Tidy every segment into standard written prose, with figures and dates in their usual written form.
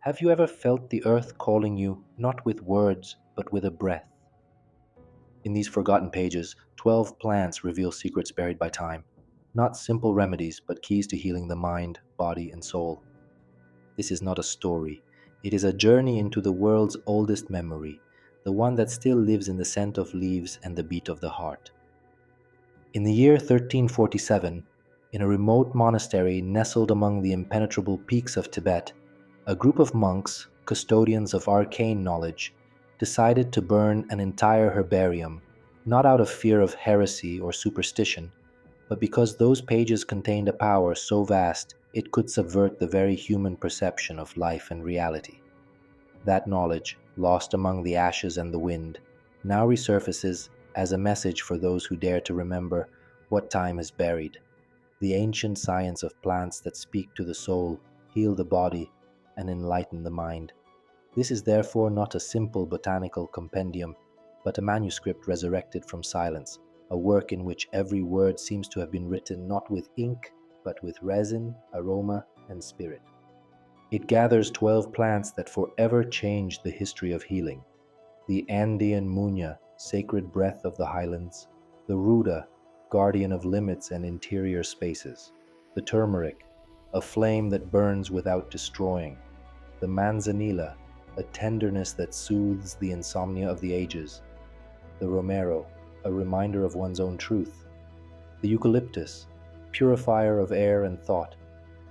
Have you ever felt the earth calling you, not with words, but with a breath? In these forgotten pages, 12 plants reveal secrets buried by time. Not simple remedies, but keys to healing the mind, body, and soul. This is not a story. It is a journey into the world's oldest memory, the one that still lives in the scent of leaves and the beat of the heart. In the year 1347, in a remote monastery nestled among the impenetrable peaks of Tibet, a group of monks, custodians of arcane knowledge, decided to burn an entire herbarium, not out of fear of heresy or superstition, but because those pages contained a power so vast it could subvert the very human perception of life and reality. That knowledge, lost among the ashes and the wind, now resurfaces as a message for those who dare to remember what time has buried, the ancient science of plants that speak to the soul, heal the body, and enlighten the mind. This is therefore not a simple botanical compendium, but a manuscript resurrected from silence, a work in which every word seems to have been written not with ink, but with resin, aroma, and spirit. It gathers 12 plants that forever changed the history of healing: the Andean munya, sacred breath of the highlands; the ruda, guardian of limits and interior spaces; the turmeric, a flame that burns without destroying; the manzanilla, a tenderness that soothes the insomnia of the ages; the romero, a reminder of one's own truth; the eucalyptus, purifier of air and thought;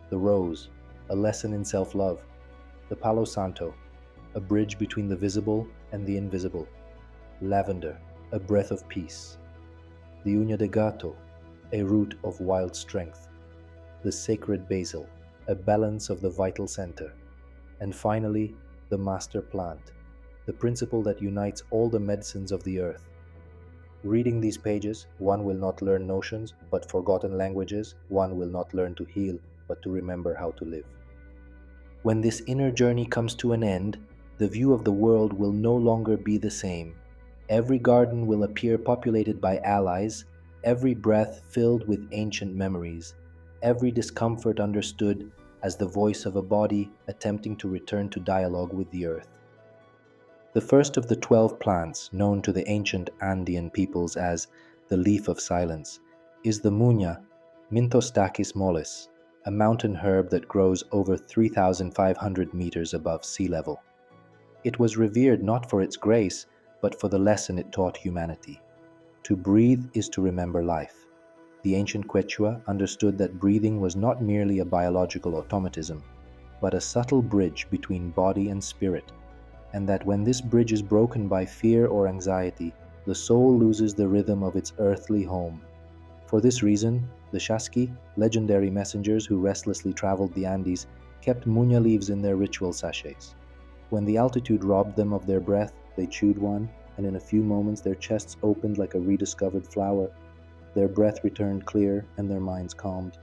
the rose, a lesson in self-love; the palo santo, a bridge between the visible and the invisible; lavender, a breath of peace; the uña de gato, a root of wild strength; the sacred basil, a balance of the vital center; and finally, the master plant, the principle that unites all the medicines of the earth. Reading these pages, one will not learn notions, but forgotten languages; one will not learn to heal, but to remember how to live. When this inner journey comes to an end, the view of the world will no longer be the same. Every garden will appear populated by allies, every breath filled with ancient memories, every discomfort understood as the voice of a body attempting to return to dialogue with the earth. The first of the 12 plants, known to the ancient Andean peoples as the leaf of silence, is the muña, Minthostachys mollis, a mountain herb that grows over 3,500 meters above sea level. It was revered not for its grace, but for the lesson it taught humanity. To breathe is to remember life. The ancient Quechua understood that breathing was not merely a biological automatism, but a subtle bridge between body and spirit, and that when this bridge is broken by fear or anxiety, the soul loses the rhythm of its earthly home. For this reason, the Shaski, legendary messengers who restlessly traveled the Andes, kept muña leaves in their ritual sachets. When the altitude robbed them of their breath, they chewed one, and in a few moments their chests opened like a rediscovered flower. Their breath returned clear, and their minds calmed.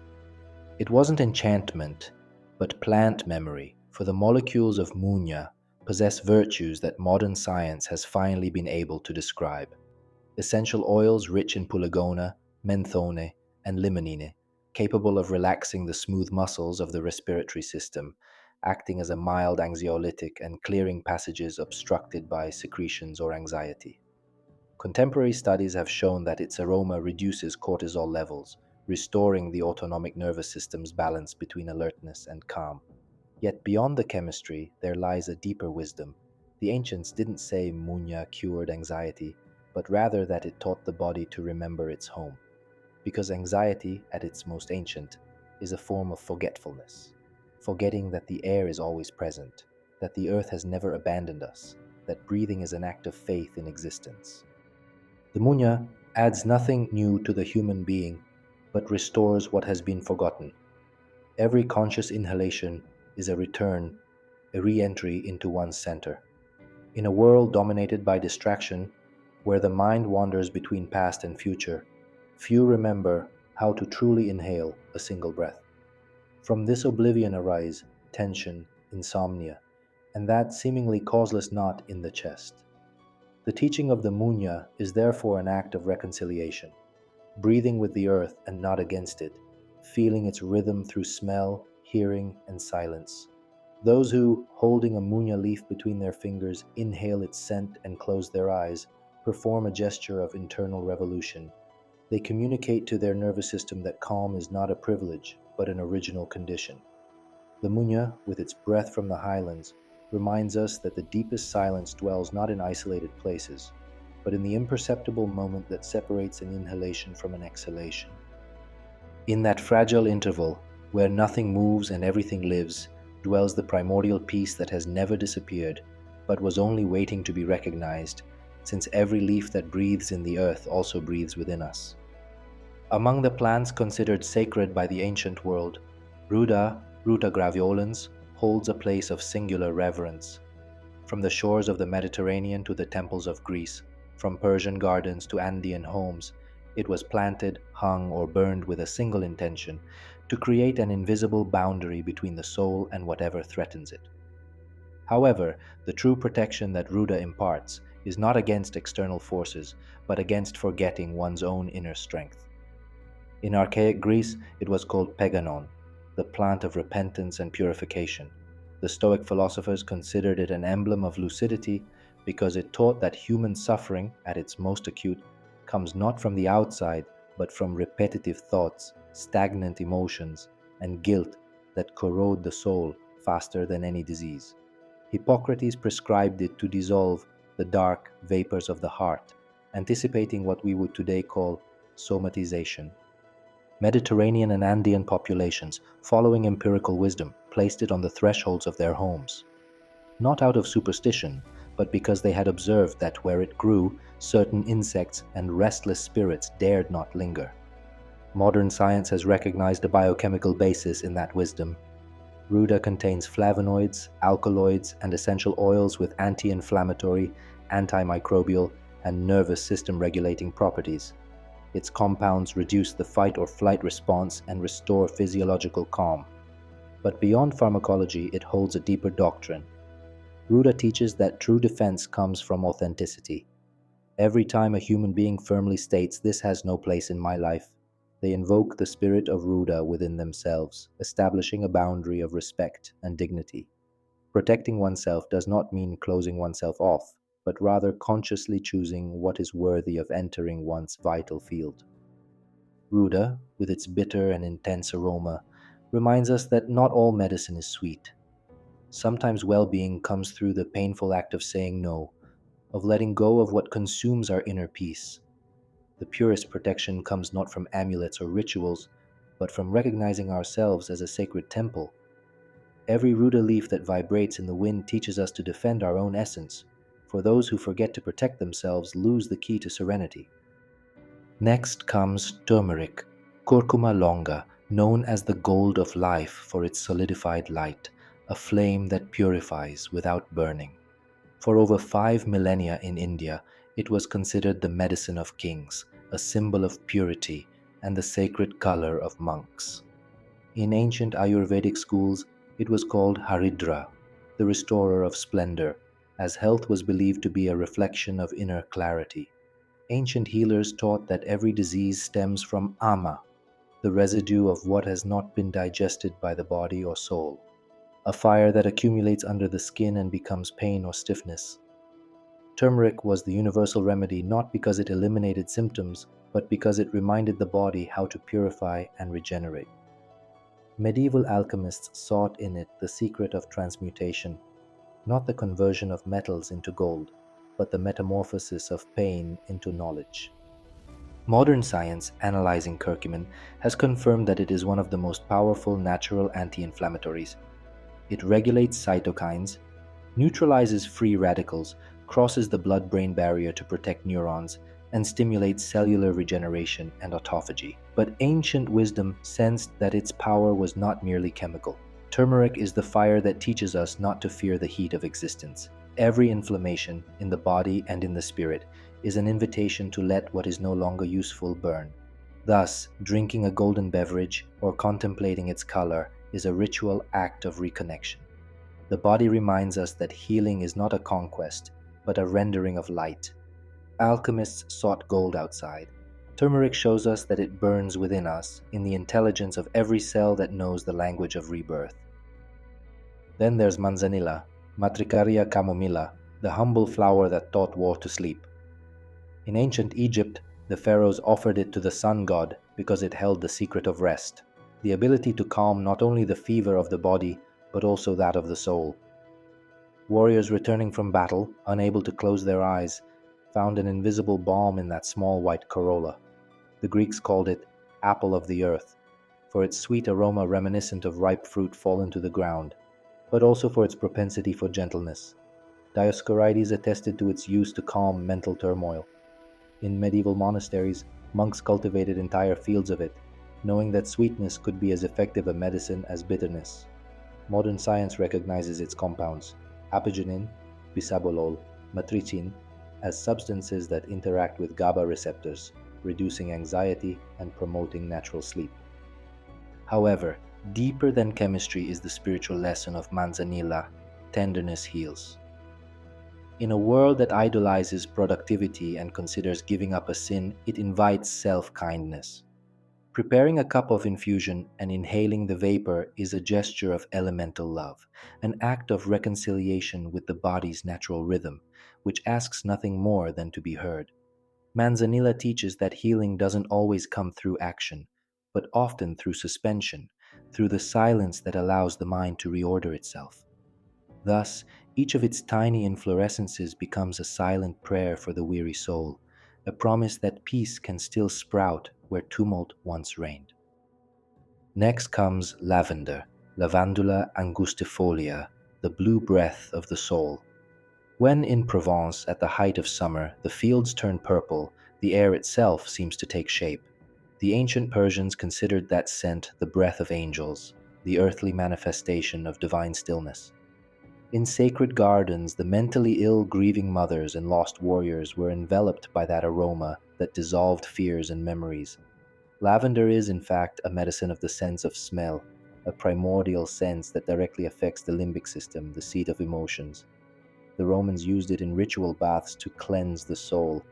It wasn't enchantment, but plant memory, for the molecules of muña possess virtues that modern science has finally been able to describe. Essential oils rich in pulegona, menthone, and limonene, capable of relaxing the smooth muscles of the respiratory system, acting as a mild anxiolytic and clearing passages obstructed by secretions or anxiety. Contemporary studies have shown that its aroma reduces cortisol levels, restoring the autonomic nervous system's balance between alertness and calm. Yet beyond the chemistry, there lies a deeper wisdom. The ancients didn't say muña cured anxiety, but rather that it taught the body to remember its home. Because anxiety, at its most ancient, is a form of forgetfulness, forgetting that the air is always present, that the earth has never abandoned us, that breathing is an act of faith in existence. The muña adds nothing new to the human being, but restores what has been forgotten. Every conscious inhalation is a return, a re-entry into one's center. In a world dominated by distraction, where the mind wanders between past and future, few remember how to truly inhale a single breath. From this oblivion arise tension, insomnia, and that seemingly causeless knot in the chest. The teaching of the muña is therefore an act of reconciliation, breathing with the earth and not against it, feeling its rhythm through smell, hearing, and silence. Those who, holding a munya leaf between their fingers, inhale its scent and close their eyes, perform a gesture of internal revolution. They communicate to their nervous system that calm is not a privilege, but an original condition. The munya, with its breath from the highlands, reminds us that the deepest silence dwells not in isolated places, but in the imperceptible moment that separates an inhalation from an exhalation. In that fragile interval, where nothing moves and everything lives, dwells the primordial peace that has never disappeared, but was only waiting to be recognized, since every leaf that breathes in the earth also breathes within us. Among the plants considered sacred by the ancient world, Ruta graveolens, holds a place of singular reverence. From the shores of the Mediterranean to the temples of Greece, from Persian gardens to Andean homes, it was planted, hung, or burned with a single intention: to create an invisible boundary between the soul and whatever threatens it. However, the true protection that Ruda imparts is not against external forces, but against forgetting one's own inner strength. In archaic Greece, it was called peganon, the plant of repentance and purification. The Stoic philosophers considered it an emblem of lucidity because it taught that human suffering, at its most acute, comes not from the outside, but from repetitive thoughts, stagnant emotions, and guilt that corrode the soul faster than any disease. Hippocrates prescribed it to dissolve the dark vapors of the heart, anticipating what we would today call somatization. Mediterranean and Andean populations, following empirical wisdom, placed it on the thresholds of their homes, not out of superstition, but because they had observed that where it grew, certain insects and restless spirits dared not linger. Modern science has recognized a biochemical basis in that wisdom. Ruda contains flavonoids, alkaloids, and essential oils with anti-inflammatory, antimicrobial, and nervous system regulating properties. Its compounds reduce the fight or flight response and restore physiological calm. But beyond pharmacology, it holds a deeper doctrine. Ruda teaches that true defense comes from authenticity. Every time a human being firmly states, "This has no place in my life," they invoke the spirit of Ruda within themselves, establishing a boundary of respect and dignity. Protecting oneself does not mean closing oneself off, but rather consciously choosing what is worthy of entering one's vital field. Ruda, with its bitter and intense aroma, reminds us that not all medicine is sweet. Sometimes well-being comes through the painful act of saying no, of letting go of what consumes our inner peace. The purest protection comes not from amulets or rituals, but from recognizing ourselves as a sacred temple. Every Ruda leaf that vibrates in the wind teaches us to defend our own essence, for those who forget to protect themselves lose the key to serenity. Next comes turmeric, Curcuma longa, known as the gold of life for its solidified light, a flame that purifies without burning. For over 5 millennia in India, it was considered the medicine of kings, a symbol of purity, and the sacred color of monks. In ancient Ayurvedic schools, it was called Haridra, the restorer of splendor, as health was believed to be a reflection of inner clarity. Ancient healers taught that every disease stems from ama, the residue of what has not been digested by the body or soul, a fire that accumulates under the skin and becomes pain or stiffness. Turmeric was the universal remedy not because it eliminated symptoms, but because it reminded the body how to purify and regenerate. Medieval alchemists sought in it the secret of transmutation, not the conversion of metals into gold, but the metamorphosis of pain into knowledge. Modern science, analyzing curcumin, has confirmed that it is one of the most powerful natural anti-inflammatories. It regulates cytokines, neutralizes free radicals, crosses the blood-brain barrier to protect neurons, and stimulates cellular regeneration and autophagy. But ancient wisdom sensed that its power was not merely chemical. Turmeric is the fire that teaches us not to fear the heat of existence. Every inflammation, in the body and in the spirit, is an invitation to let what is no longer useful burn. Thus, drinking a golden beverage or contemplating its color is a ritual act of reconnection. The body reminds us that healing is not a conquest, but a rendering of light. Alchemists sought gold outside. Turmeric shows us that it burns within us, in the intelligence of every cell that knows the language of rebirth. Then there's manzanilla, Matricaria camomilla, the humble flower that taught war to sleep. In ancient Egypt, the pharaohs offered it to the sun god because it held the secret of rest, the ability to calm not only the fever of the body, but also that of the soul. Warriors returning from battle, unable to close their eyes, found an invisible balm in that small white corolla. The Greeks called it apple of the earth, for its sweet aroma reminiscent of ripe fruit fallen to the ground, but also for its propensity for gentleness. Dioscorides attested to its use to calm mental turmoil. In medieval monasteries, monks cultivated entire fields of it, knowing that sweetness could be as effective a medicine as bitterness. Modern science recognizes its compounds, apigenin, bisabolol, matricin, as substances that interact with GABA receptors, reducing anxiety and promoting natural sleep. However, deeper than chemistry is the spiritual lesson of manzanilla: tenderness heals. In a world that idolizes productivity and considers giving up a sin, it invites self-kindness. Preparing a cup of infusion and inhaling the vapor is a gesture of elemental love, an act of reconciliation with the body's natural rhythm, which asks nothing more than to be heard. Manzanilla teaches that healing doesn't always come through action, but often through suspension, through the silence that allows the mind to reorder itself. Thus, each of its tiny inflorescences becomes a silent prayer for the weary soul, a promise that peace can still sprout where tumult once reigned. Next comes lavender, Lavandula angustifolia, the blue breath of the soul. When in Provence at the height of summer, the fields turn purple, the air itself seems to take shape. The ancient Persians considered that scent the breath of angels, the earthly manifestation of divine stillness. In sacred gardens, the mentally ill grieving mothers and lost warriors were enveloped by that aroma that dissolved fears and memories. Lavender is, in fact, a medicine of the sense of smell, a primordial sense that directly affects the limbic system, the seat of emotions. The Romans used it in ritual baths to cleanse the soul,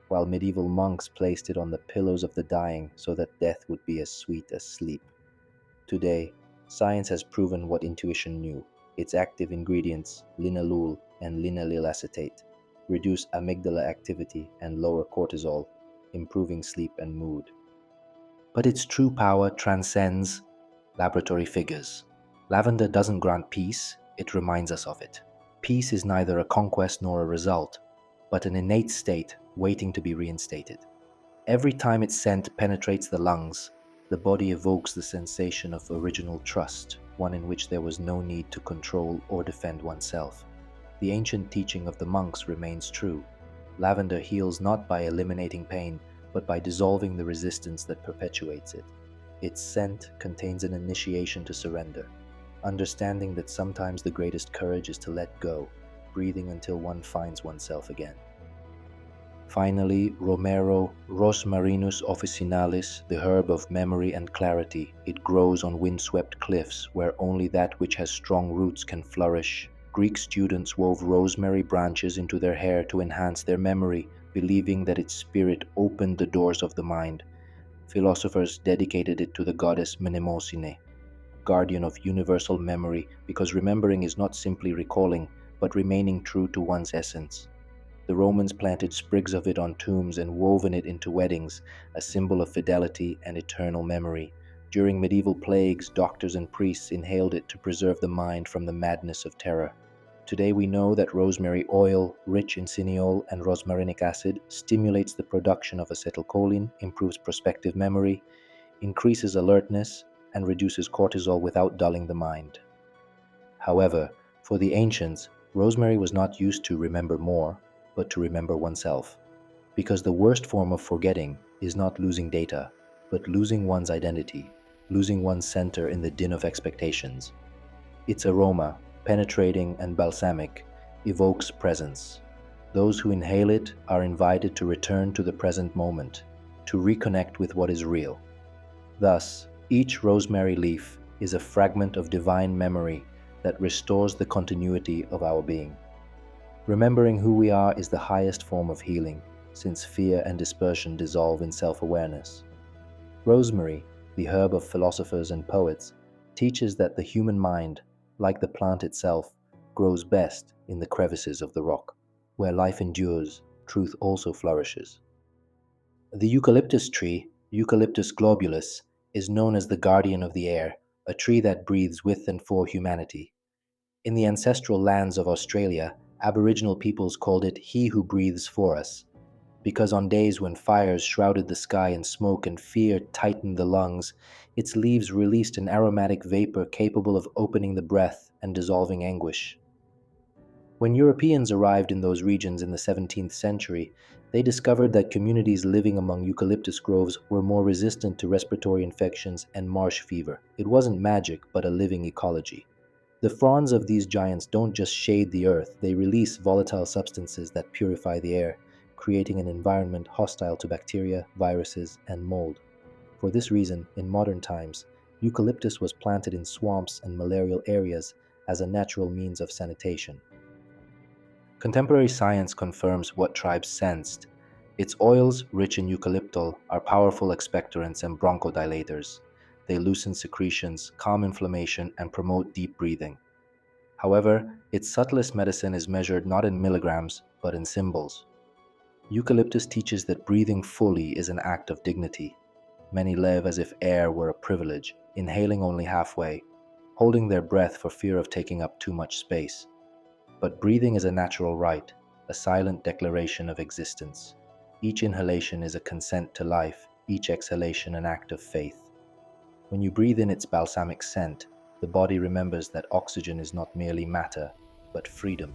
while medieval monks placed it on the pillows of the dying so that death would be as sweet as sleep. Today, science has proven what intuition knew. Its active ingredients, linalool and linalool acetate, reduce amygdala activity and lower cortisol, improving sleep and mood. But its true power transcends laboratory figures. Lavender doesn't grant peace, it reminds us of it. Peace is neither a conquest nor a result, but an innate state waiting to be reinstated. Every time its scent penetrates the lungs, the body evokes the sensation of original trust, one in which there was no need to control or defend oneself. The ancient teaching of the monks remains true. Lavender heals not by eliminating pain, but by dissolving the resistance that perpetuates it. Its scent contains an initiation to surrender, understanding that sometimes the greatest courage is to let go, breathing until one finds oneself again. Finally, Romero Rosmarinus officinalis, the herb of memory and clarity. It grows on windswept cliffs where only that which has strong roots can flourish. Greek students wove rosemary branches into their hair to enhance their memory, believing that its spirit opened the doors of the mind. Philosophers dedicated it to the goddess Mnemosyne, guardian of universal memory, because remembering is not simply recalling, but remaining true to one's essence. The Romans planted sprigs of it on tombs and woven it into weddings, a symbol of fidelity and eternal memory. During medieval plagues, doctors and priests inhaled it to preserve the mind from the madness of terror. Today we know that rosemary oil, rich in cineol and rosmarinic acid, stimulates the production of acetylcholine, improves prospective memory, increases alertness, and reduces cortisol without dulling the mind. However, for the ancients, rosemary was not used to remember more, but to remember oneself. Because the worst form of forgetting is not losing data, but losing one's identity, losing one's center in the din of expectations. Its aroma, penetrating and balsamic, evokes presence. Those who inhale it are invited to return to the present moment, to reconnect with what is real. Thus, each rosemary leaf is a fragment of divine memory that restores the continuity of our being. Remembering who we are is the highest form of healing, since fear and dispersion dissolve in self-awareness. Rosemary, the herb of philosophers and poets, teaches that the human mind, like the plant itself, grows best in the crevices of the rock. Where life endures, truth also flourishes. The eucalyptus tree, Eucalyptus globulus, is known as the guardian of the air, a tree that breathes with and for humanity. In the ancestral lands of Australia, Aboriginal peoples called it "he who breathes for us," because on days when fires shrouded the sky in smoke and fear tightened the lungs, its leaves released an aromatic vapor capable of opening the breath and dissolving anguish. When Europeans arrived in those regions in the 17th century, they discovered that communities living among eucalyptus groves were more resistant to respiratory infections and marsh fever. It wasn't magic, but a living ecology. The fronds of these giants don't just shade the earth, they release volatile substances that purify the air, creating an environment hostile to bacteria, viruses, and mold. For this reason, in modern times, eucalyptus was planted in swamps and malarial areas as a natural means of sanitation. Contemporary science confirms what tribes sensed. Its oils, rich in eucalyptol, are powerful expectorants and bronchodilators. They loosen secretions, calm inflammation, and promote deep breathing. However, its subtlest medicine is measured not in milligrams, but in symbols. Eucalyptus teaches that breathing fully is an act of dignity. Many live as if air were a privilege, inhaling only halfway, holding their breath for fear of taking up too much space. But breathing is a natural right, a silent declaration of existence. Each inhalation is a consent to life, each exhalation an act of faith. When you breathe in its balsamic scent, the body remembers that oxygen is not merely matter, but freedom.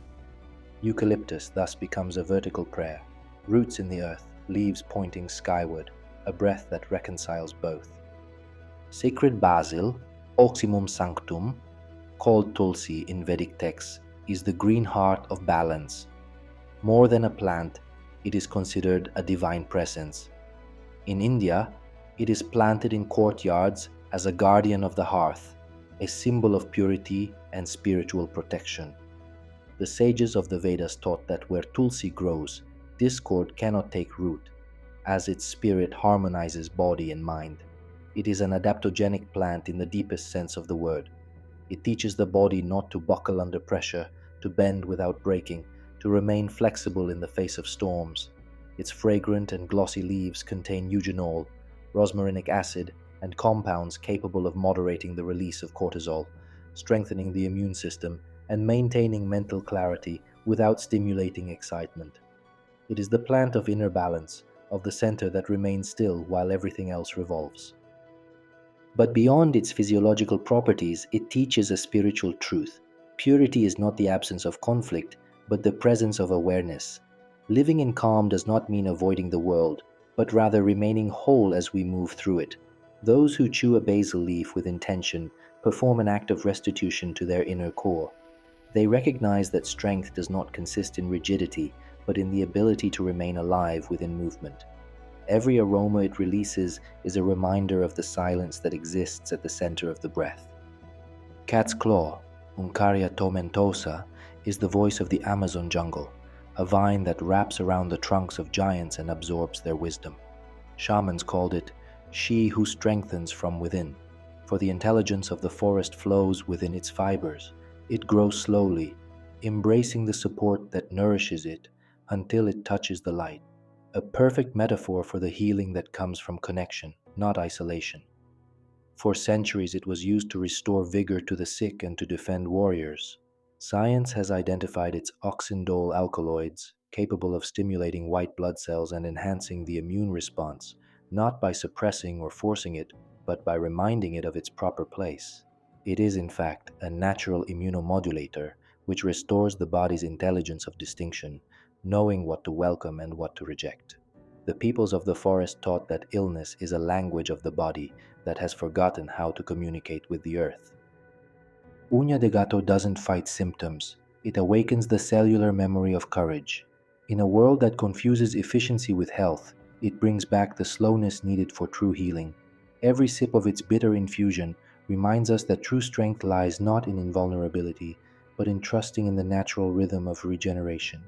Eucalyptus thus becomes a vertical prayer, roots in the earth, leaves pointing skyward, a breath that reconciles both. Sacred basil, Oxymum sanctum, called Tulsi in Vedic texts, is the green heart of balance. More than a plant, it is considered a divine presence. In India, it is planted in courtyards as a guardian of the hearth, a symbol of purity and spiritual protection. The sages of the Vedas taught that where Tulsi grows, discord cannot take root, as its spirit harmonizes body and mind. It is an adaptogenic plant in the deepest sense of the word. It teaches the body not to buckle under pressure, to bend without breaking, to remain flexible in the face of storms. Its fragrant and glossy leaves contain eugenol, rosmarinic acid, and compounds capable of moderating the release of cortisol, strengthening the immune system, and maintaining mental clarity without stimulating excitement. It is the plant of inner balance, of the center that remains still while everything else revolves. But beyond its physiological properties, it teaches a spiritual truth. Purity is not the absence of conflict, but the presence of awareness. Living in calm does not mean avoiding the world, but rather remaining whole as we move through it. Those who chew a basil leaf with intention perform an act of restitution to their inner core. They recognize that strength does not consist in rigidity, but in the ability to remain alive within movement. Every aroma it releases is a reminder of the silence that exists at the center of the breath. Cat's claw, Uncaria tomentosa, is the voice of the Amazon jungle, a vine that wraps around the trunks of giants and absorbs their wisdom. Shamans called it she who strengthens from within, for the intelligence of the forest flows within its fibers. It grows slowly, embracing the support that nourishes it until it touches the light. A perfect metaphor for the healing that comes from connection, not isolation. For centuries, it was used to restore vigor to the sick and to defend warriors. Science has identified its oxindole alkaloids, capable of stimulating white blood cells and enhancing the immune response, not by suppressing or forcing it, but by reminding it of its proper place. It is, in fact, a natural immunomodulator, which restores the body's intelligence of distinction, knowing what to welcome and what to reject. The peoples of the forest taught that illness is a language of the body that has forgotten how to communicate with the earth. Uña de gato doesn't fight symptoms, it awakens the cellular memory of courage. In a world that confuses efficiency with health, it brings back the slowness needed for true healing. Every sip of its bitter infusion reminds us that true strength lies not in invulnerability, but in trusting in the natural rhythm of regeneration.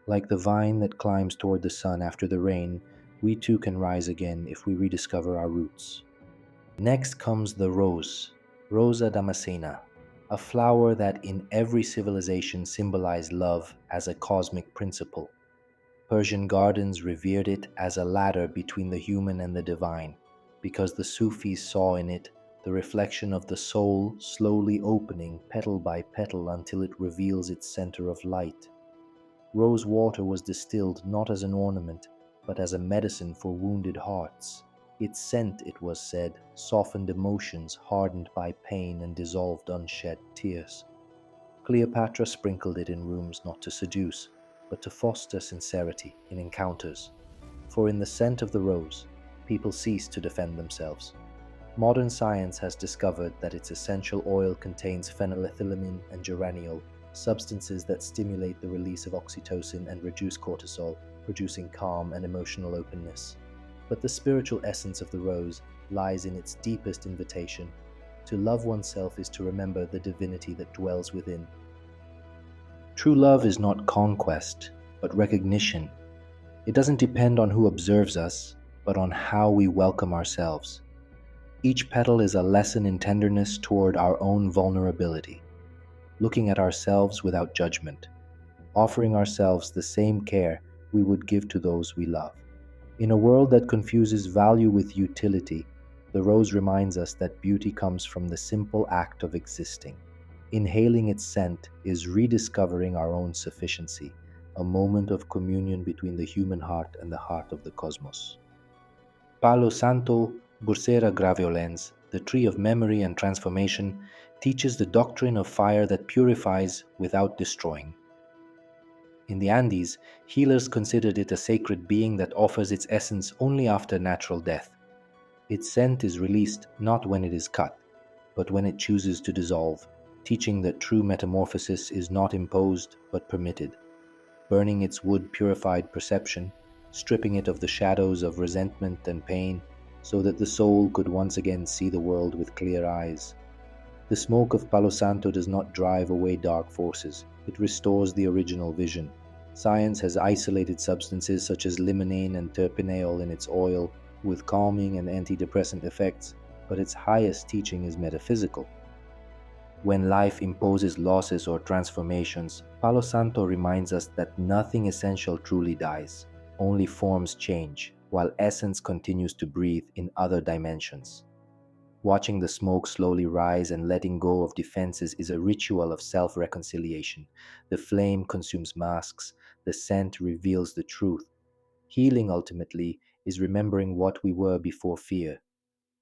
Like the vine that climbs toward the sun after the rain, we too can rise again if we rediscover our roots. Next comes the rose, Rosa damascena, a flower that in every civilization symbolized love as a cosmic principle. Persian gardens revered it as a ladder between the human and the divine, because the Sufis saw in it the reflection of the soul slowly opening petal by petal until it reveals its center of light. Rose water was distilled not as an ornament, but as a medicine for wounded hearts. Its scent, it was said, softened emotions hardened by pain and dissolved unshed tears. Cleopatra sprinkled it in rooms not to seduce, but to foster sincerity in encounters. For in the scent of the rose, people ceased to defend themselves. Modern science has discovered that its essential oil contains phenylethylamine and geraniol, substances that stimulate the release of oxytocin and reduce cortisol, producing calm and emotional openness. But the spiritual essence of the rose lies in its deepest invitation. To love oneself is to remember the divinity that dwells within. True love is not conquest, but recognition. It doesn't depend on who observes us, but on how we welcome ourselves. Each petal is a lesson in tenderness toward our own vulnerability, looking at ourselves without judgment, offering ourselves the same care we would give to those we love. In a world that confuses value with utility, the rose reminds us that beauty comes from the simple act of existing. Inhaling its scent is rediscovering our own sufficiency, a moment of communion between the human heart and the heart of the cosmos. Palo Santo Bursera graveolens, the tree of memory and transformation, teaches the doctrine of fire that purifies without destroying. In the Andes, healers considered it a sacred being that offers its essence only after natural death. Its scent is released not when it is cut, but when it chooses to dissolve, teaching that true metamorphosis is not imposed but permitted. Burning its wood purified perception, stripping it of the shadows of resentment and pain, so that the soul could once again see the world with clear eyes. The smoke of Palo Santo does not drive away dark forces, it restores the original vision. Science has isolated substances such as limonene and terpineol in its oil, with calming and antidepressant effects, but its highest teaching is metaphysical. When life imposes losses or transformations, Palo Santo reminds us that nothing essential truly dies, only forms change, while essence continues to breathe in other dimensions. Watching the smoke slowly rise and letting go of defenses is a ritual of self-reconciliation. The flame consumes masks, the scent reveals the truth. Healing ultimately is remembering what we were before fear.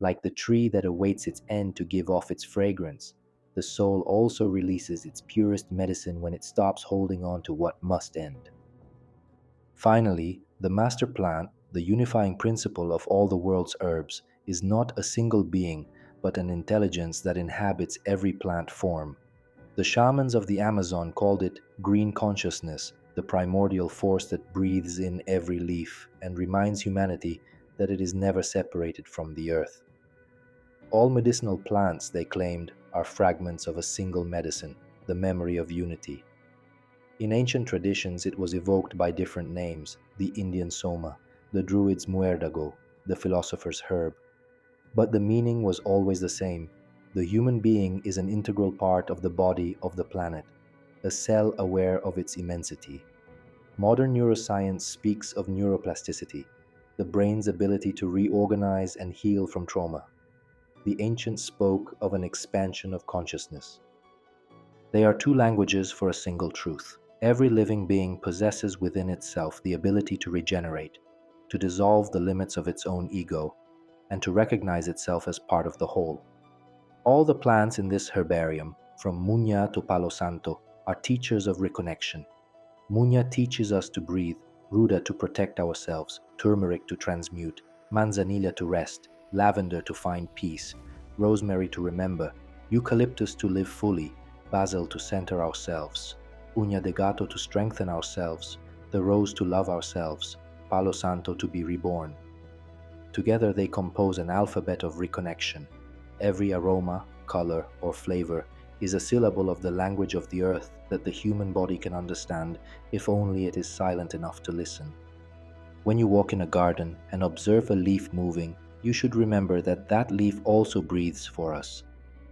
Like the tree that awaits its end to give off its fragrance, the soul also releases its purest medicine when it stops holding on to what must end. Finally, the master plant, the unifying principle of all the world's herbs, is not a single being, but an intelligence that inhabits every plant form. The shamans of the Amazon called it green consciousness, the primordial force that breathes in every leaf and reminds humanity that it is never separated from the earth. All medicinal plants, they claimed, are fragments of a single medicine, the memory of unity. In ancient traditions, it was evoked by different names: the Indian soma, the druid's muérdago, the philosopher's herb. But the meaning was always the same. The human being is an integral part of the body of the planet, a cell aware of its immensity. Modern neuroscience speaks of neuroplasticity, the brain's ability to reorganize and heal from trauma. The ancients spoke of an expansion of consciousness. They are two languages for a single truth. Every living being possesses within itself the ability to regenerate, to dissolve the limits of its own ego, and to recognize itself as part of the whole. All the plants in this herbarium, from Muña to Palo Santo, are teachers of reconnection. Muña teaches us to breathe, Ruda to protect ourselves, turmeric to transmute, manzanilla to rest, lavender to find peace, rosemary to remember, eucalyptus to live fully, basil to center ourselves, uña de gato to strengthen ourselves, the rose to love ourselves, Palo Santo to be reborn. Together they compose an alphabet of reconnection. Every aroma, color, or flavor is a syllable of the language of the earth that the human body can understand if only it is silent enough to listen. When you walk in a garden and observe a leaf moving, you should remember that that leaf also breathes for us.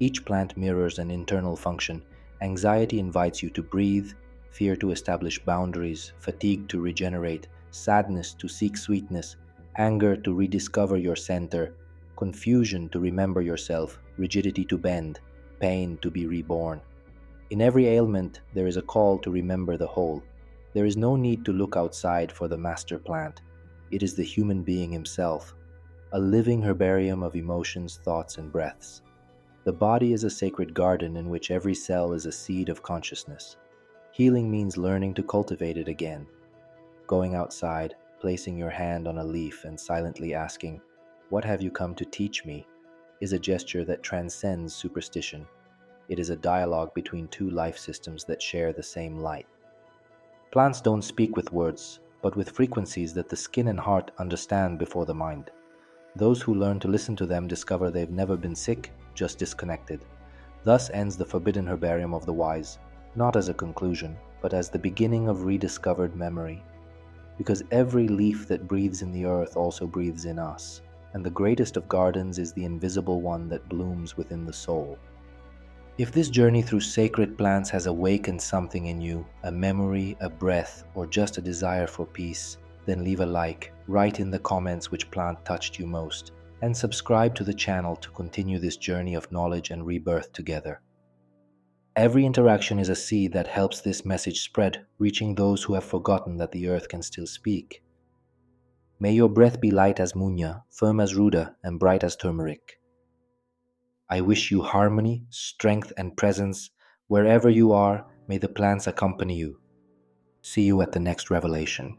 Each plant mirrors an internal function. Anxiety invites you to breathe, fear to establish boundaries, fatigue to regenerate, sadness to seek sweetness, anger to rediscover your center, confusion to remember yourself, rigidity to bend, pain to be reborn. In every ailment, there is a call to remember the whole. There is no need to look outside for the master plant. It is the human being himself, a living herbarium of emotions, thoughts, and breaths. The body is a sacred garden in which every cell is a seed of consciousness. Healing means learning to cultivate it again. Going outside, placing your hand on a leaf and silently asking, "What have you come to teach me?" is a gesture that transcends superstition. It is a dialogue between two life systems that share the same light. Plants don't speak with words, but with frequencies that the skin and heart understand before the mind. Those who learn to listen to them discover they've never been sick, just disconnected. Thus ends the forbidden herbarium of the wise, not as a conclusion, but as the beginning of rediscovered memory. Because every leaf that breathes in the earth also breathes in us, and the greatest of gardens is the invisible one that blooms within the soul. If this journey through sacred plants has awakened something in you, a memory, a breath, or just a desire for peace, then leave a like, write in the comments which plant touched you most, and subscribe to the channel to continue this journey of knowledge and rebirth together. Every interaction is a seed that helps this message spread, reaching those who have forgotten that the earth can still speak. May your breath be light as munya, firm as ruda, and bright as turmeric. I wish you harmony, strength, and presence wherever you are. May the plants accompany you. See you at the next revelation.